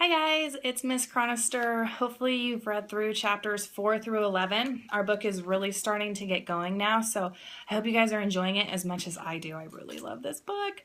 Hi guys, it's Miss Chronister. Hopefully you've read through chapters 4 through 11. Our book is really starting to get going now, so I hope you guys are enjoying it as much as I do. I really love this book.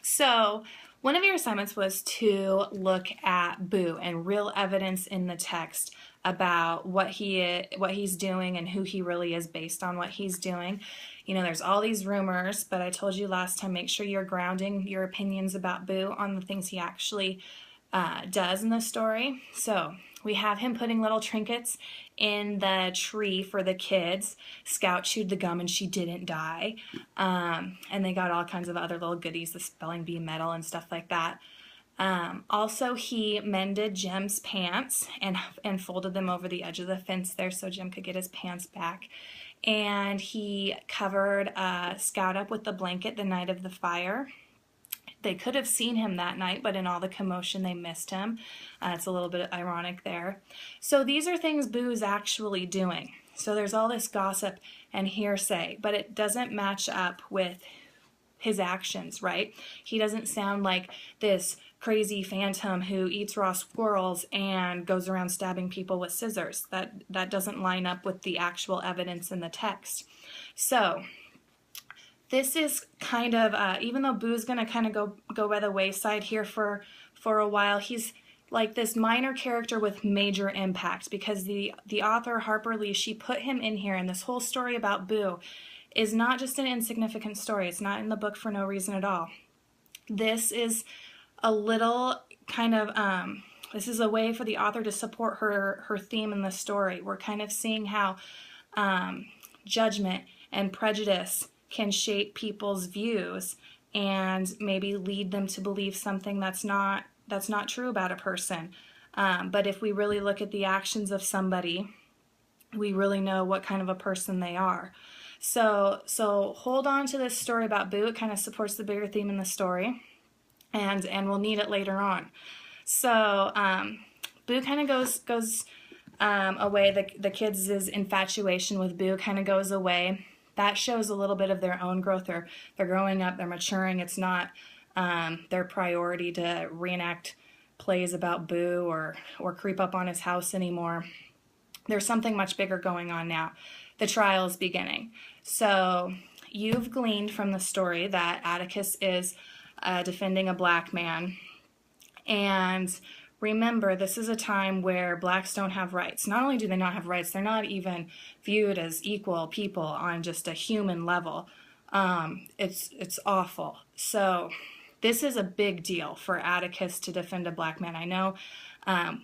So one of your assignments was to look at Boo and real evidence in the text about what he's doing and who he really is based on what he's doing. You know, there's all these rumors, but I told you last time, make sure you're grounding your opinions about Boo on the things he actually does in the story. So we have him putting little trinkets in the tree for the kids. Scout chewed the gum and she didn't die. And they got all kinds of other little goodies, the spelling bee medal and stuff like that. Also, he mended Jim's pants and folded them over the edge of the fence there so Jim could get his pants back. And he covered Scout up with the blanket the night of the fire. They could have seen him that night, but in all the commotion, they missed him. It's a little bit ironic there. So these are things Boo is actually doing. So there's all this gossip and hearsay, but it doesn't match up with his actions, right? He doesn't sound like this crazy phantom who eats raw squirrels and goes around stabbing people with scissors. That doesn't line up with the actual evidence in the text. So this is kind of, even though Boo's going to kind of go by the wayside here for a while, he's like this minor character with major impact because the author, Harper Lee, she put him in here, and this whole story about Boo is not just an insignificant story. It's not in the book for no reason at all. This is a little kind of, this is a way for the author to support her theme in the story. We're kind of seeing how judgment and prejudice can shape people's views and maybe lead them to believe something that's not true about a person. But if we really look at the actions of somebody, we really know what kind of a person they are. So hold on to this story about Boo. It kind of supports the bigger theme in the story, and we'll need it later on. So Boo kind of goes away. The kids' infatuation with Boo kind of goes away. That shows a little bit of their own growth. They're growing up, they're maturing. It's not their priority to reenact plays about Boo or creep up on his house anymore. There's something much bigger going on now. The trial is beginning. So you've gleaned from the story that Atticus is defending a black man. And remember, this is a time where blacks don't have rights. Not only do they not have rights, they're not even viewed as equal people on just a human level. It's awful. So this is a big deal for Atticus to defend a black man. I know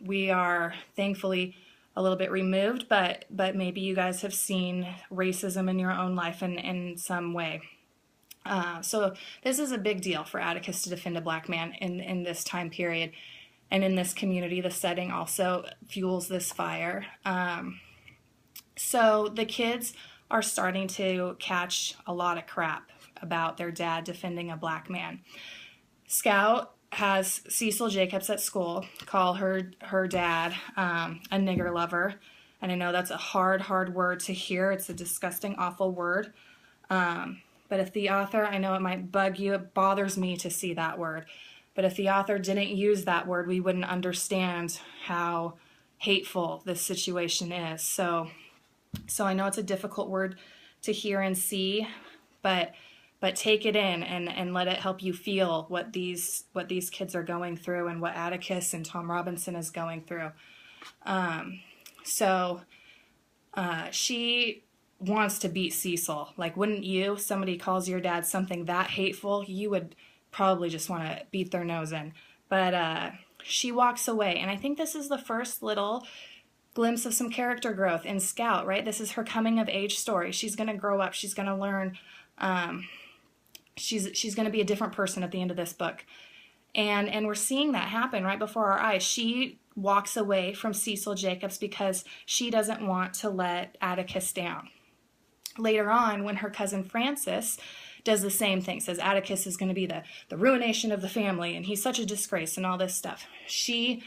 we are thankfully a little bit removed, but maybe you guys have seen racism in your own life in some way. So this is a big deal for Atticus to defend a black man in this time period. And in this community, the setting also fuels this fire. So the kids are starting to catch a lot of crap about their dad defending a black man. Scout has Cecil Jacobs at school call her dad a nigger lover. And I know that's a hard word to hear. It's a disgusting, awful word. But if the author, I know it might bug you, it bothers me to see that word. But if the author didn't use that word, we wouldn't understand how hateful this situation is. So I know it's a difficult word to hear and see, but take it in and let it help you feel what these kids are going through and what Atticus and Tom Robinson is going through. She wants to beat Cecil. Like, wouldn't you? Somebody calls your dad something that hateful, you would probably just want to beat their nose in. But she walks away, and I think this is the first little glimpse of some character growth in Scout, right? This is her coming of age story. She's going to grow up. She's going to learn. She's going to be a different person at the end of this book. And we're seeing that happen right before our eyes. She walks away from Cecil Jacobs because she doesn't want to let Atticus down. Later on, when her cousin Frances does the same thing, says Atticus is going to be the ruination of the family and he's such a disgrace and all this stuff. She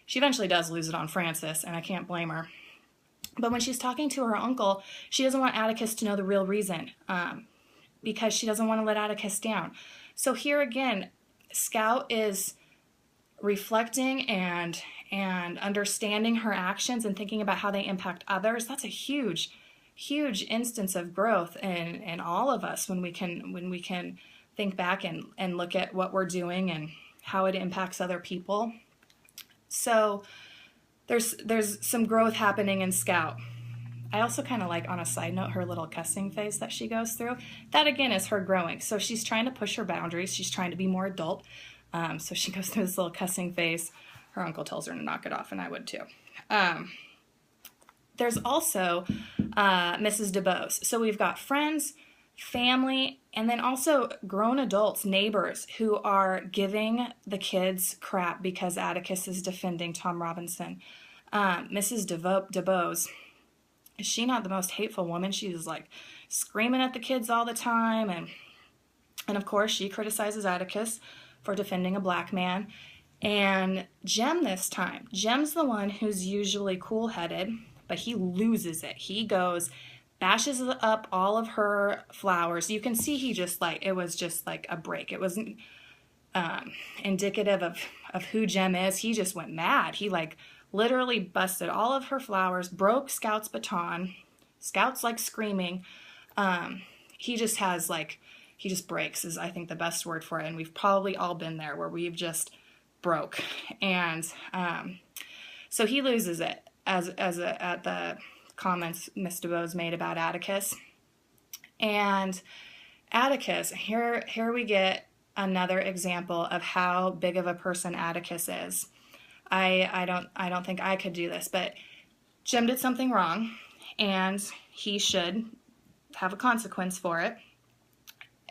eventually does lose it on Frances, and I can't blame her. But when she's talking to her uncle, she doesn't want Atticus to know the real reason because she doesn't want to let Atticus down. So here again, Scout is reflecting and understanding her actions and thinking about how they impact others, that's a huge instance of growth in all of us when we can think back and look at what we're doing and how it impacts other people. So there's some growth happening in Scout. I also kind of like, on a side note, her little cussing phase that she goes through. That, again, is her growing. So she's trying to push her boundaries. She's trying to be more adult. So she goes through this little cussing phase. Her uncle tells her to knock it off, and I would too. There's also Mrs. DeBose. So we've got friends, family, and then also grown adults, neighbors, who are giving the kids crap because Atticus is defending Tom Robinson. Mrs. DeBose, is she not the most hateful woman? She's like screaming at the kids all the time, and of course she criticizes Atticus for defending a black man. And Jem this time, Jem's the one who's usually cool-headed, but he loses it. He goes, bashes up all of her flowers. You can see it was just like a break. It wasn't indicative of who Jem is. He just went mad. He literally busted all of her flowers, broke Scout's baton. Scout's screaming. He just breaks is, I think, the best word for it. And we've probably all been there where we've just broke. And so he loses it at the comments Miss DeBose made about Atticus. And Atticus, here we get another example of how big of a person Atticus is. I don't think I could do this, but Jem did something wrong, and he should have a consequence for it.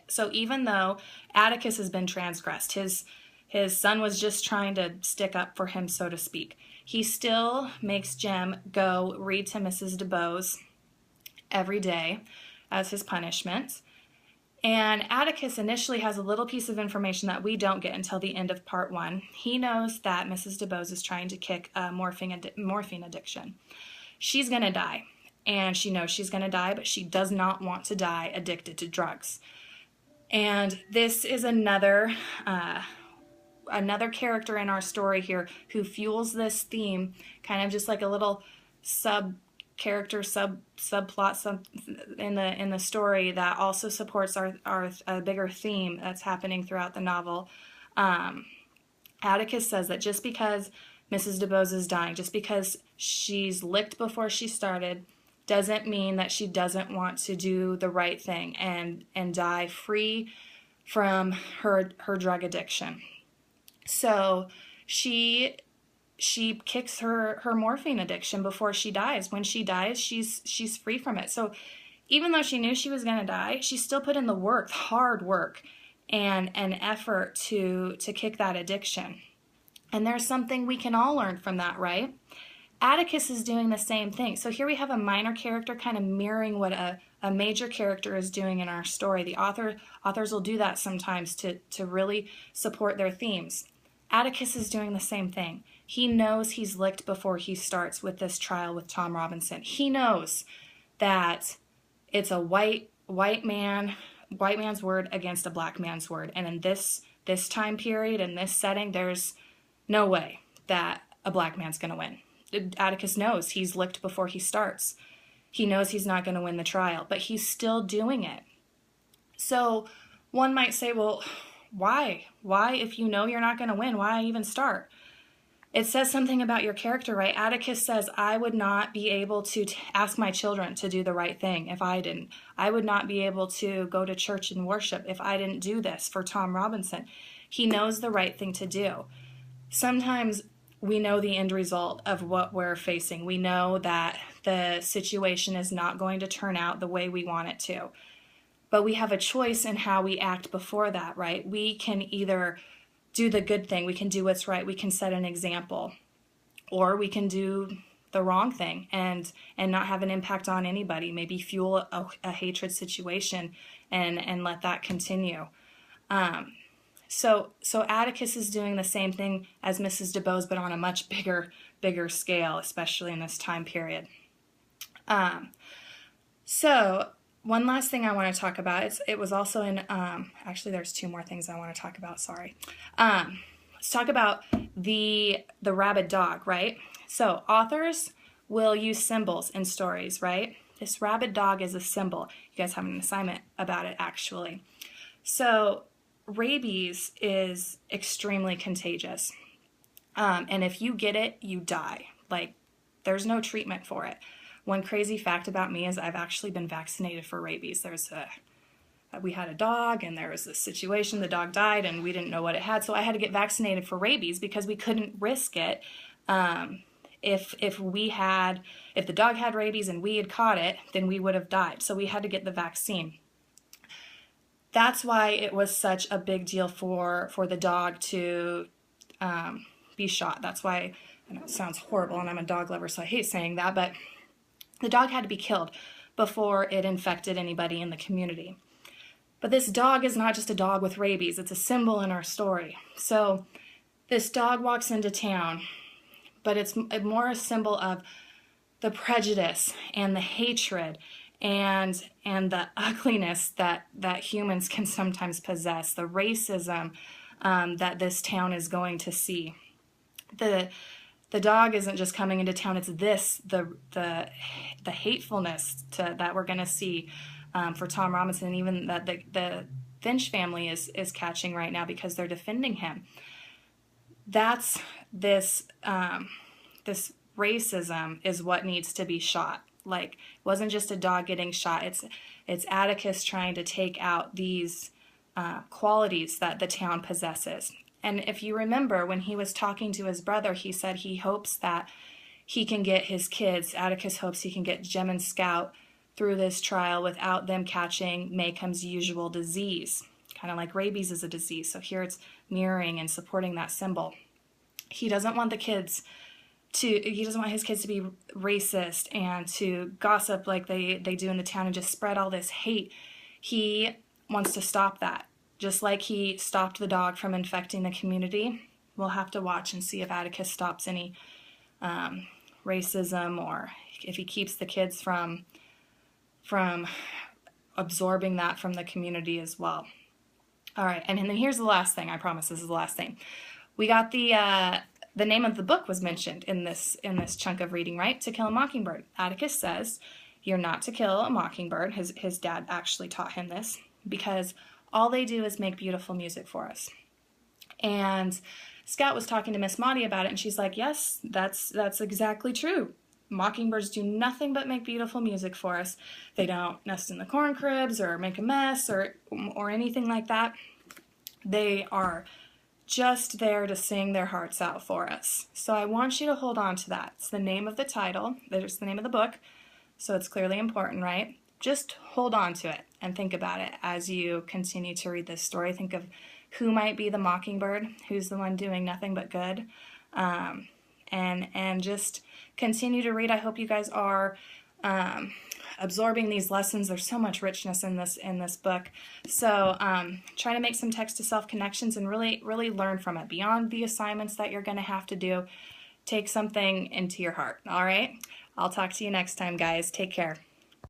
So even though Atticus has been transgressed, his son was just trying to stick up for him, so to speak, he still makes Jem go read to Mrs. DeBose every day as his punishment. And Atticus initially has a little piece of information that we don't get until the end of part 1. He knows that Mrs. DeBose is trying to kick a morphine addiction. She's going to die, and she knows she's going to die, but she does not want to die addicted to drugs. And this is another character in our story here who fuels this theme, kind of just like a little subplot in the story that also supports our bigger theme that's happening throughout the novel. Atticus says that just because Mrs. DeBose is dying, just because she's licked before she started, doesn't mean that she doesn't want to do the right thing and die free from her drug addiction. So she kicks her morphine addiction before she dies. When she dies, she's free from it. So even though she knew she was going to die, she still put in the work, hard work, and an effort to kick that addiction. And there's something we can all learn from that, right? Atticus is doing the same thing. So here we have a minor character kind of mirroring what a major character is doing in our story. The authors will do that sometimes to really support their themes. Atticus is doing the same thing. He knows he's licked before he starts with this trial with Tom Robinson. He knows that it's a white man's word against a black man's word. And in this time period, in this setting, there's no way that a black man's going to win. Atticus knows he's licked before he starts. He knows he's not going to win the trial, but he's still doing it. So one might say, well, why? Why, if you know you're not going to win, why even start? It says something about your character, right? Atticus says, I would not be able to ask my children to do the right thing if I didn't. I would not be able to go to church and worship if I didn't do this for Tom Robinson. He knows the right thing to do. Sometimes we know the end result of what we're facing. We know that the situation is not going to turn out the way we want it to. But we have a choice in how we act before that, right? We can either do the good thing, we can do what's right, we can set an example, or we can do the wrong thing and not have an impact on anybody, maybe fuel a hatred situation and let that continue. So Atticus is doing the same thing as Mrs. DeBose, but on a much bigger scale, especially in this time period. So one last thing I want to talk about, it was also in, actually there's two more things I want to talk about, sorry. Let's talk about the rabid dog, right? So authors will use symbols in stories, right? This rabid dog is a symbol. You guys have an assignment about it, actually. So rabies is extremely contagious. And if you get it, you die. Like, there's no treatment for it. One crazy fact about me is I've actually been vaccinated for rabies. We had a dog, and there was this situation, the dog died, and we didn't know what it had, so I had to get vaccinated for rabies because we couldn't risk it. If the dog had rabies and we had caught it, then we would have died, so we had to get the vaccine. That's why it was such a big deal for the dog to be shot. That's why, I know it sounds horrible, and I'm a dog lover, so I hate saying that, but the dog had to be killed before it infected anybody in the community. But this dog is not just a dog with rabies. It's a symbol in our story. So this dog walks into town, but it's more a symbol of the prejudice and the hatred and the ugliness that humans can sometimes possess, the racism that this town is going to see. The dog isn't just coming into town, it's the hatefulness that we're going to see for Tom Robinson, and even that the Finch family is catching right now because they're defending him. That's this racism is what needs to be shot. Like, it wasn't just a dog getting shot. It's Atticus trying to take out these qualities that the town possesses. And if you remember, when he was talking to his brother, he said he hopes that he can get his kids, Atticus hopes he can get Jem and Scout through this trial without them catching Maycomb's usual disease, kind of like rabies is a disease. So here it's mirroring and supporting that symbol. He doesn't want his kids to be racist and to gossip like they do in the town and just spread all this hate. He wants to stop that. Just like he stopped the dog from infecting the community, we'll have to watch and see if Atticus stops any racism, or if he keeps the kids from absorbing that from the community as well. All right, and then here's the last thing. I promise this is the last thing. We got the name of the book was mentioned in this chunk of reading, right? To Kill a Mockingbird. Atticus says you're not to kill a mockingbird. His dad actually taught him this, because all they do is make beautiful music for us. And Scout was talking to Miss Maudie about it, and she's like, yes, that's exactly true. Mockingbirds do nothing but make beautiful music for us. They don't nest in the corn cribs or make a mess or anything like that. They are just there to sing their hearts out for us. So I want you to hold on to that. It's the name of the title. There's the name of the book. So it's clearly important, right? Just hold on to it and think about it as you continue to read this story. Think of who might be the mockingbird, who's the one doing nothing but good, and just continue to read. I hope you guys are absorbing these lessons. There's so much richness in this book. So try to make some text-to-self connections and really learn from it. Beyond the assignments that you're going to have to do, take something into your heart. All right? I'll talk to you next time, guys. Take care.